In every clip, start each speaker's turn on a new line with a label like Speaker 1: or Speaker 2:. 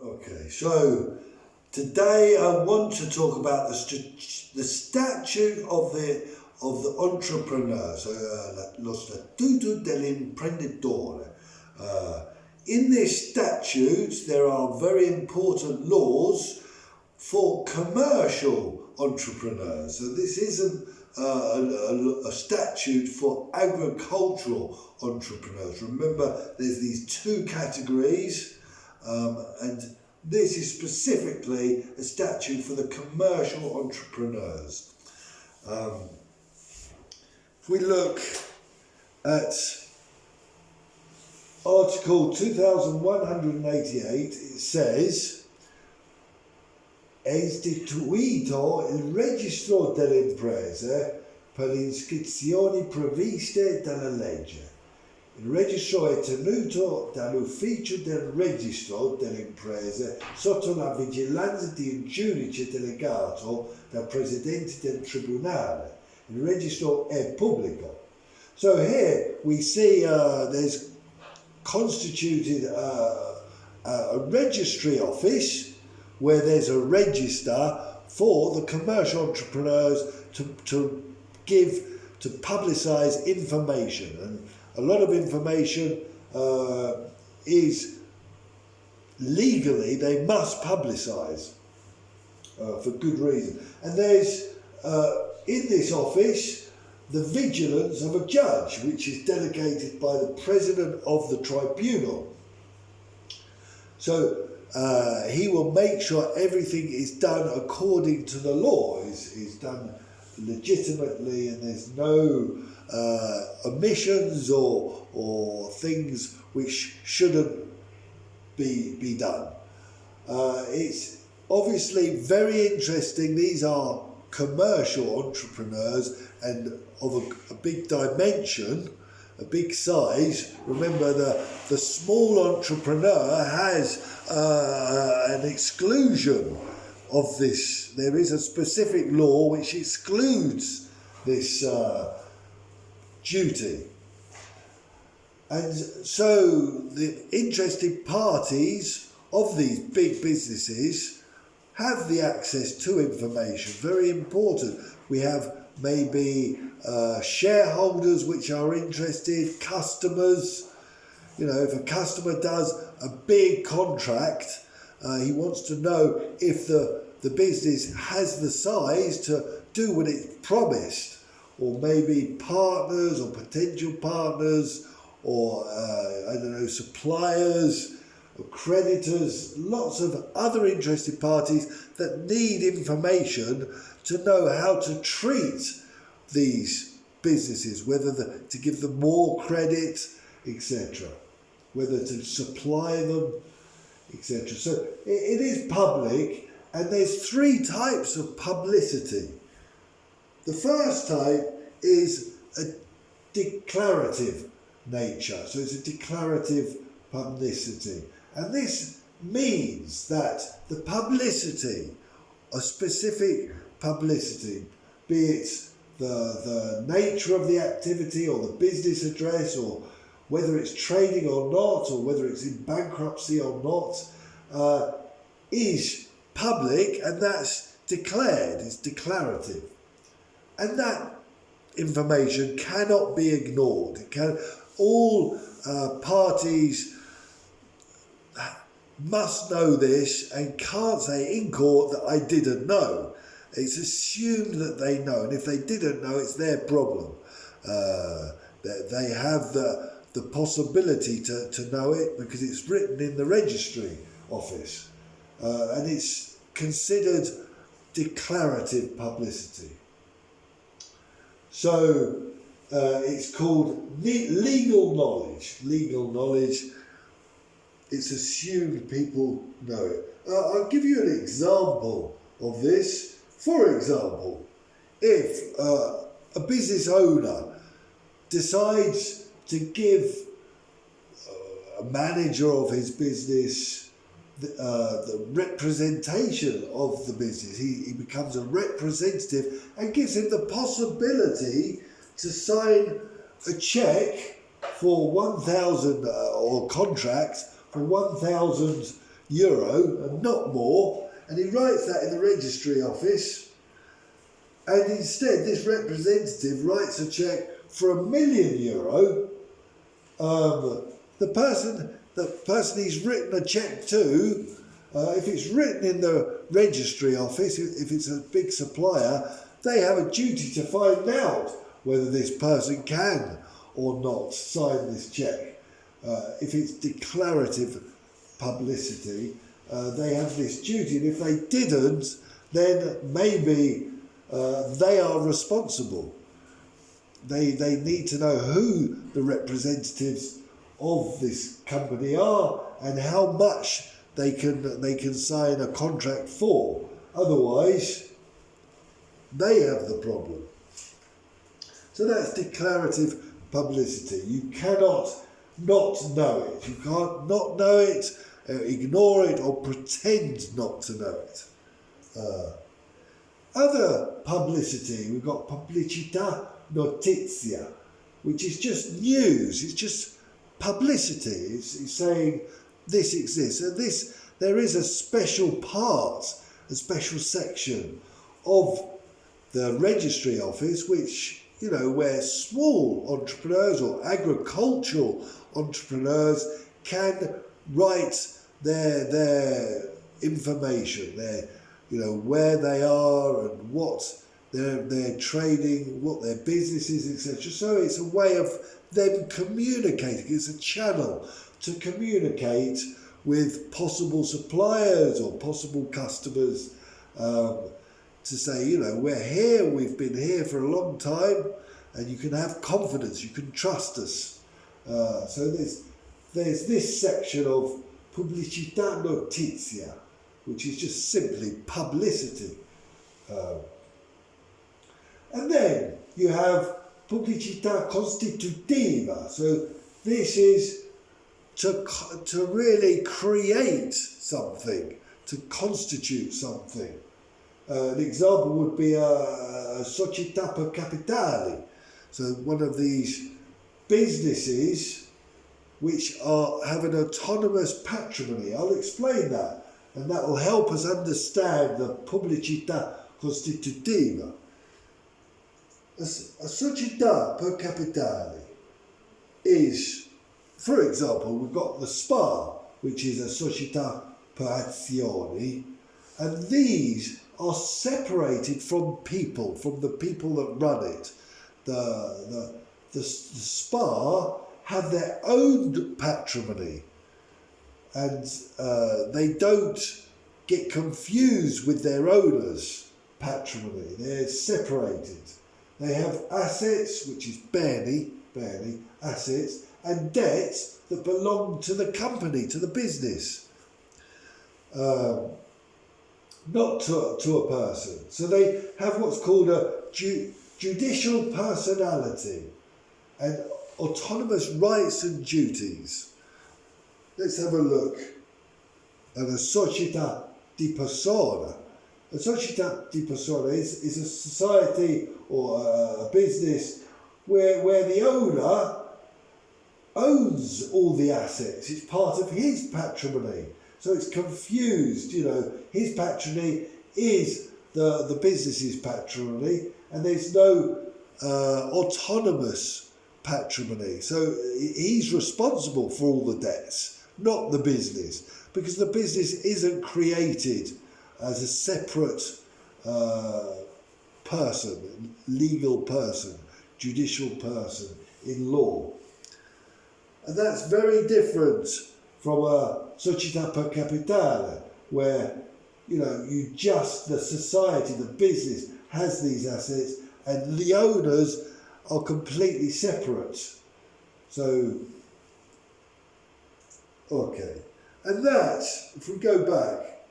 Speaker 1: Okay, so today I want to talk about the statute of the entrepreneur, so lo statuto dell'imprenditore. In this statute, there are very important laws for commercial entrepreneurs. So this isn't a statute for agricultural entrepreneurs. Remember, there's these two categories. And this is specifically a statute for the commercial entrepreneurs. If we look at Article 2188, it says: è istituito il registro delle imprese per le iscrizioni previste dalla legge. Il registro è tenuto dall'ufficio del registro delle imprese sotto la vigilanza di un giudice delegato dal presidente del tribunale. Il registro è pubblico. So here we see there's constituted a registry office where there's a register for the commercial entrepreneurs to publicize information. And a lot of information is legally, they must publicise for good reason. And there's, in this office, the vigilance of a judge, which is delegated by the president of the tribunal. So he will make sure everything is done according to the law, is done legitimately, and there's no omissions or things which shouldn't be done. It's obviously very interesting. These are commercial entrepreneurs and of a big dimension, a big size. Remember, the small entrepreneur has an exclusion of this. There is a specific law which excludes this duty. And so the interested parties of these big businesses have the access to information. Very important. We have maybe shareholders which are interested, customers. You know, if a customer does a big contract, he wants to know if the business has the size to do what it promised. Or maybe partners or potential partners or, suppliers or creditors, lots of other interested parties that need information to know how to treat these businesses, whether to give them more credit, etc., whether to supply them, etc. So it is public, and there's three types of publicity. The first type is a declarative nature, so it's a declarative publicity. And this means that the publicity, a specific publicity, be it the nature of the activity or the business address or whether it's trading or not or whether it's in bankruptcy or not, is public, and that's declared, it's declarative. And that information cannot be ignored. All parties must know this and can't say in court that I didn't know. It's assumed that they know, and if they didn't know, it's their problem. They have the possibility to know it because it's written in the registry office, and it's considered declarative publicity. So it's called legal knowledge. Legal knowledge, it's assumed people know it. I'll give you an example of this. For example, if a business owner decides to give a manager of his business the representation of the business, he becomes a representative and gives him the possibility to sign a cheque for 1,000 or contract for £1,000 euro and not more, and he writes that in the registry office, and instead this representative writes a cheque for €1,000,000. The person he's written a cheque to, if it's written in the registry office, if it's a big supplier, they have a duty to find out whether this person can or not sign this cheque. If it's declarative publicity, they have this duty, and if they didn't, then maybe they are responsible. They need to know who the representatives of this company are and how much they can sign a contract for. Otherwise, they have the problem. So that's declarative publicity. You cannot not know it. You can't not know it, ignore it, or pretend not to know it. Other publicity, we've got pubblicità notizia, which is just news. It's just publicity. It's saying this exists. And there is a special part, a special section of the registry office, which, where small entrepreneurs or agricultural entrepreneurs can write their information, where they are and what they're trading, what their business is, etc. So it's a way of them communicating. It's a channel to communicate with possible suppliers or possible customers, to say, we're here, we've been here for a long time, and you can have confidence, you can trust us. So there's this section of pubblicità notizia, which is just simply publicity. And then you have pubblicità costitutiva. So this is to really create something, to constitute something. An example would be a società per capitale. So one of these businesses which have an autonomous patrimony. I'll explain that, and that will help us understand the pubblicità costitutiva. A società per capitale is, for example, we've got the SPA, which is a società per azioni, and these are separated from the people that run it. The SPA have their own patrimony, and they don't get confused with their owners' patrimony. They're separated. They have assets, which is bene, assets, and debts that belong to the company, to the business, not to a person. So they have what's called a judicial personality and autonomous rights and duties. Let's have a look at a società di persona. A società di persona is a society or a business where the owner owns all the assets. It's part of his patrimony. So it's confused, his patrimony is the business's patrimony, and there's no autonomous patrimony. So he's responsible for all the debts, not the business, because the business isn't created as a separate person, legal person, judicial person in law. And that's very different from a società per capitale, where, the society, the business has these assets and the owners are completely separate. So, okay. And that, if we go back,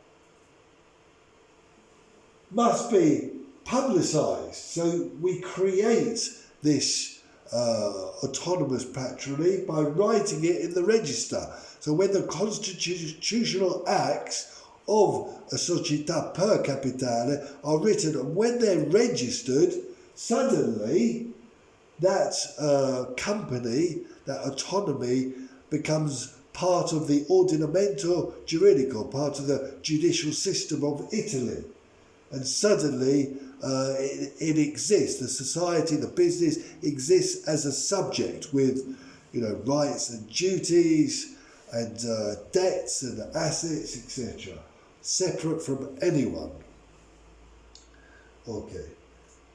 Speaker 1: must be publicised. So we create this autonomous patrimony by writing it in the register. So when the constitutional acts of a società per capitale are written, and when they're registered, suddenly that company, that autonomy, becomes part of the ordinamento giuridico, part of the judicial system of Italy. And suddenly it exists, the society, the business exists as a subject with, rights and duties and debts and assets, etc., separate from anyone. Okay,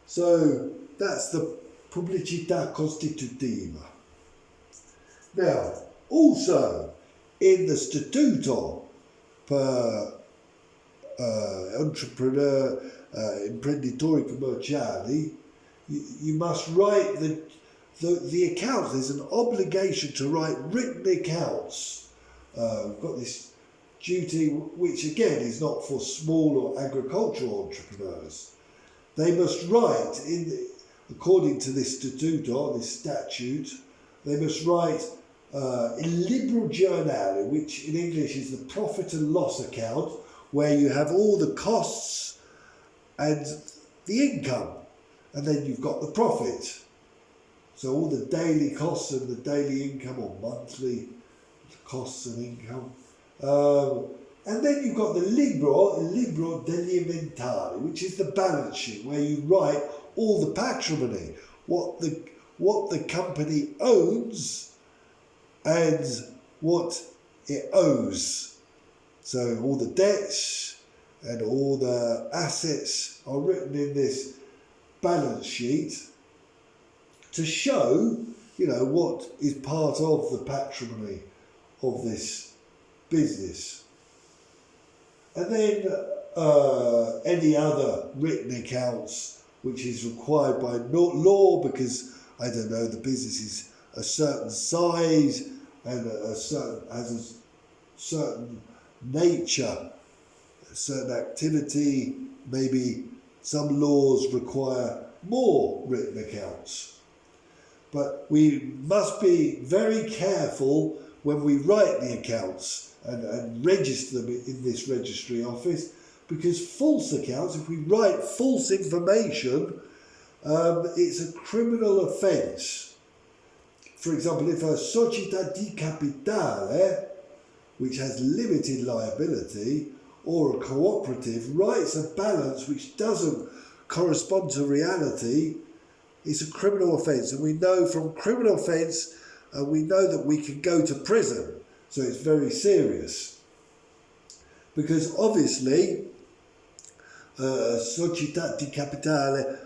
Speaker 1: so that's the pubblicità costitutiva. Now, also in the Statuto per entrepreneur, imprenditori commerciali, you must write the accounts. There's an obligation to write written accounts. We've got this duty, which again is not for small or agricultural entrepreneurs. They must write, according to this statuto, this statute, they must write il libro giornale, which in English is the profit and loss account, where you have all the costs and the income, and then you've got the profit. So all the daily costs and the daily income, or monthly costs and income. And then you've got the libro degli inventari, which is the balance sheet, where you write all the patrimony, what the company owns and what it owes. So all the debts and all the assets are written in this balance sheet to show, what is part of the patrimony of this business. And then any other written accounts which is required by law, because, the business is a certain size and has a certain nature, a certain activity. Maybe some laws require more written accounts. But we must be very careful when we write the accounts and register them in this registry office, because false accounts, if we write false information, it's a criminal offence. For example, if a società di capitale, which has limited liability, or a cooperative writes a balance which doesn't correspond to reality, it's a criminal offence. And we know from criminal offence, we know that we can go to prison. So it's very serious. Because obviously, società di capitale,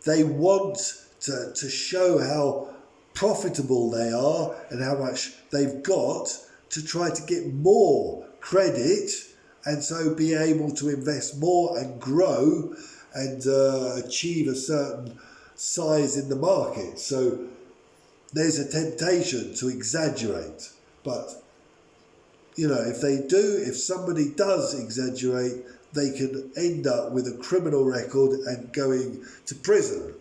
Speaker 1: they want to show how profitable they are and how much they've got to try to get more credit, and so be able to invest more and grow and achieve a certain size in the market. So there's a temptation to exaggerate. But, if somebody does exaggerate, they can end up with a criminal record and going to prison.